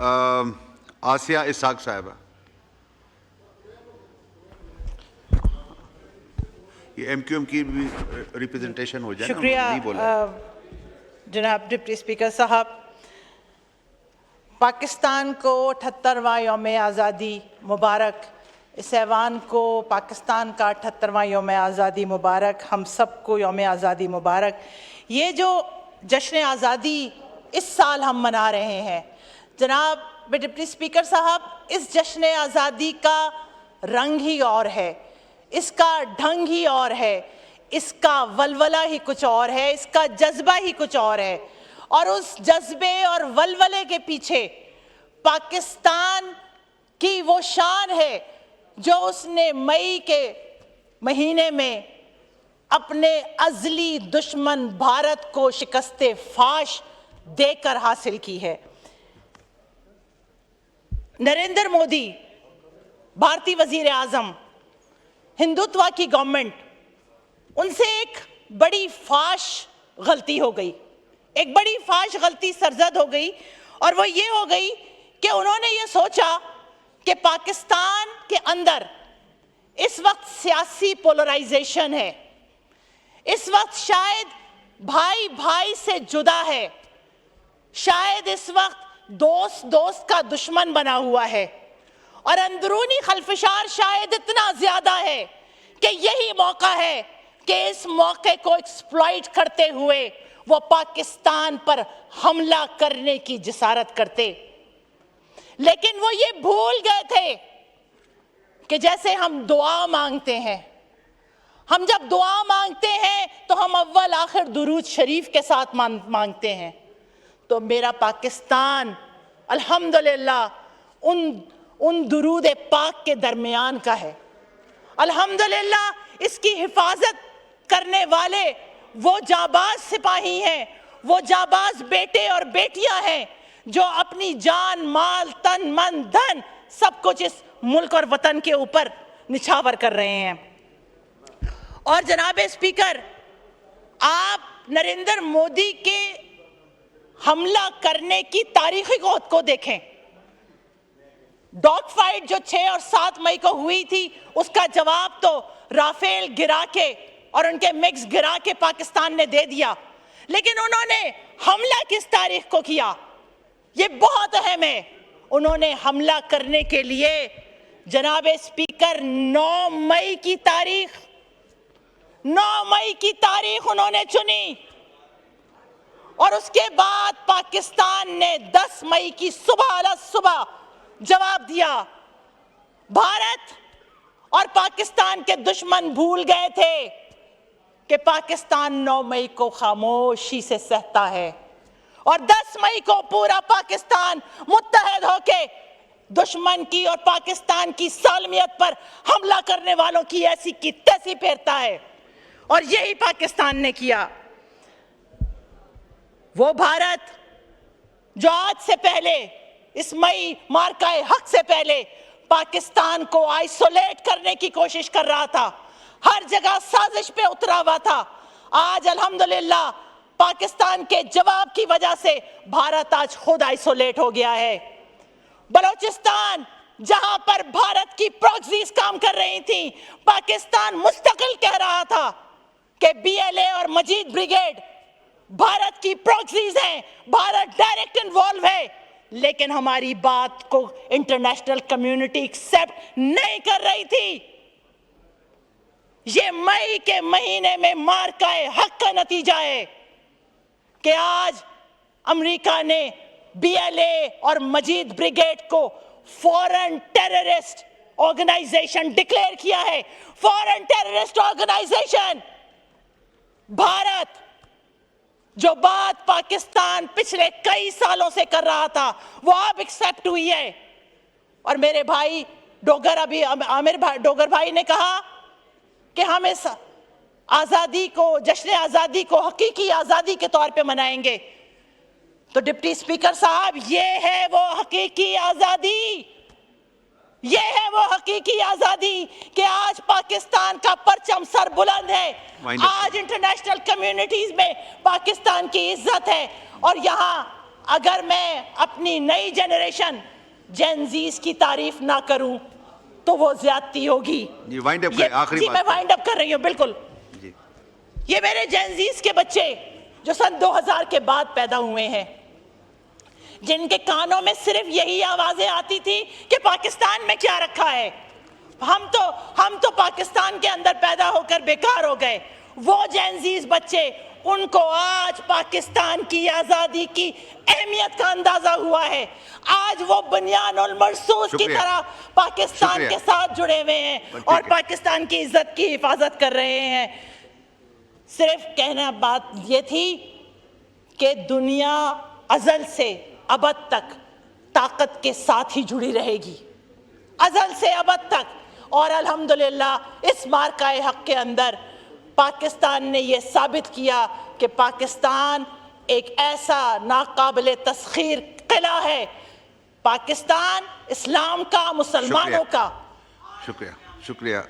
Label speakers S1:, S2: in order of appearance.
S1: آسیہ اسحاق صاحبہ. یہ M Q M کی بھی ریپریزنٹیشن ہو جائے.
S2: شکریہ جناب ڈپٹی اسپیکر صاحب. پاکستان کو 78واں یوم آزادی مبارک. اس ایوان کو پاکستان کا 78واں یوم آزادی مبارک. ہم سب کو یوم آزادی مبارک. یہ جو جشن آزادی اس سال ہم منا رہے ہیں جناب ڈپٹی اسپیکر صاحب، اس جشن آزادی کا رنگ ہی اور ہے، اس کا ڈھنگ ہی اور ہے، اس کا ولولہ ہی کچھ اور ہے، اس کا جذبہ ہی کچھ اور ہے. اور اس جذبے اور ولولے کے پیچھے پاکستان کی وہ شان ہے جو اس نے مئی کے مہینے میں اپنے ازلی دشمن بھارت کو شکست فاش دے کر حاصل کی ہے. نریندر مودی بھارتی وزیر اعظم، ہندوتوا کی گورنمنٹ، ان سے ایک بڑی فاش غلطی ہو گئی، ایک بڑی فاش غلطی سرزد ہو گئی، اور وہ یہ ہو گئی کہ انہوں نے یہ سوچا کہ پاکستان کے اندر اس وقت سیاسی پولرائزیشن ہے، اس وقت شاید بھائی بھائی سے جدا ہے، شاید اس وقت دوست کا دشمن بنا ہوا ہے، اور اندرونی خلفشار شاید اتنا زیادہ ہے کہ یہی موقع ہے کہ اس موقع کو ایکسپلائٹ کرتے ہوئے وہ پاکستان پر حملہ کرنے کی جسارت کرتے. لیکن وہ یہ بھول گئے تھے کہ جیسے ہم دعا مانگتے ہیں، ہم جب دعا مانگتے ہیں تو ہم اول آخر درود شریف کے ساتھ مانگتے ہیں. تو میرا پاکستان الحمدللہ ان درود پاک کے درمیان کا ہے. الحمدللہ اس کی حفاظت کرنے والے وہ جانباز سپاہی ہیں، وہ جانباز بیٹے اور بیٹیاں ہیں جو اپنی جان، مال، تن، من، دھن سب کچھ اس ملک اور وطن کے اوپر نچھاور کر رہے ہیں. اور جناب اسپیکر، آپ نریندر مودی کے حملہ کرنے کی تاریخی کو دیکھیں. ڈاگ فائٹ جو 6 اور 7 مئی کو ہوئی تھی، اس کا جواب تو رافیل گرا کے اور ان کے مکس گرا کے پاکستان نے دے دیا. لیکن انہوں نے حملہ کس تاریخ کو کیا؟ یہ بہت اہم ہے. انہوں نے حملہ کرنے کے لیے جناب اسپیکر 9 مئی کی تاریخ انہوں نے چنی، اور اس کے بعد پاکستان نے 10 مئی کی صبح جواب دیا. بھارت اور پاکستان کے دشمن بھول گئے تھے کہ پاکستان 9 مئی کو خاموشی سے سہتا ہے، اور 10 مئی کو پورا پاکستان متحد ہو کے دشمن کی اور پاکستان کی سالمیت پر حملہ کرنے والوں کی ایسی کی تیسی پھیرتا ہے. اور یہی پاکستان نے کیا. وہ بھارت جو آج سے پہلے، اس مئی مارکہ حق سے پہلے، پاکستان کو آئسولیٹ کرنے کی کوشش کر رہا تھا، ہر جگہ سازش پہ اترا ہوا تھا، آج الحمدللہ پاکستان کے جواب کی وجہ سے بھارت آج خود آئسولیٹ ہو گیا ہے. بلوچستان جہاں پر بھارت کی پراکسیز کام کر رہی تھیں، پاکستان مستقل کہہ رہا تھا کہ بی ایل اے اور مجید بریگیڈ بھارت کی پراکسیز ہیں، بھارت ڈائریکٹ انوالو ہے. لیکن ہماری بات کو انٹرنیشنل کمیونٹی ایکسیپٹ نہیں کر رہی تھی. یہ مئی کے مہینے میں مارکہ حق کا نتیجہ ہے کہ آج امریکہ نے بی ایل اے اور مجید بریگیڈ کو فورن ٹیررسٹ آرگنائزیشن ڈکلیئر کیا ہے. فورن ٹیررسٹ آرگنائزیشن. بھارت جو بات پاکستان پچھلے کئی سالوں سے کر رہا تھا وہ اب ایکسیپٹ ہوئی ہے. اور میرے بھائی عامر ڈوگر بھائی نے کہا کہ ہم اس آزادی کو، جشن آزادی کو حقیقی آزادی کے طور پہ منائیں گے. تو ڈپٹی اسپیکر صاحب، یہ ہے وہ حقیقی آزادی، یہ ہے وہ حقیقی آزادی کہ آج پاکستان کا پرچم سر بلند ہے، آج انٹرنیشنل کمیونٹیز میں پاکستان کی عزت ہے. اور یہاں اگر میں اپنی نئی جنریشن جین زیز کی تعریف نہ کروں تو وہ زیادتی ہوگی.
S1: جی وائنڈ اپ کریں, آخری
S2: جی میں
S1: بات.
S2: وائنڈ اپ کر رہی ہوں. بالکل
S1: جی
S2: یہ میرے جین زیز کے بچے جو سن 2000 کے بعد پیدا ہوئے ہیں, جن کے کانوں میں صرف یہی آوازیں آتی تھی کہ پاکستان میں کیا رکھا ہے, ہم تو پاکستان کے اندر پیدا ہو کر بیکار ہو گئے. وہ جین زیز بچے, ان کو آج پاکستان کی آزادی کی اہمیت کا اندازہ ہوا ہے. آج وہ بنیان المرصوص کی طرح پاکستان کے ساتھ جڑے ہوئے ہیں اور پاکستان کی عزت کی حفاظت کر رہے ہیں. صرف کہنا بات یہ تھی کہ دنیا ازل سے ابد تک طاقت کے ساتھ ہی جڑی رہے گی, ازل سے ابد تک. اور الحمدللہ اس مارکہ حق کے اندر پاکستان نے یہ ثابت کیا کہ پاکستان ایک ایسا ناقابل تسخیر قلعہ ہے. پاکستان اسلام کا, مسلمانوں کا.
S1: شکریہ.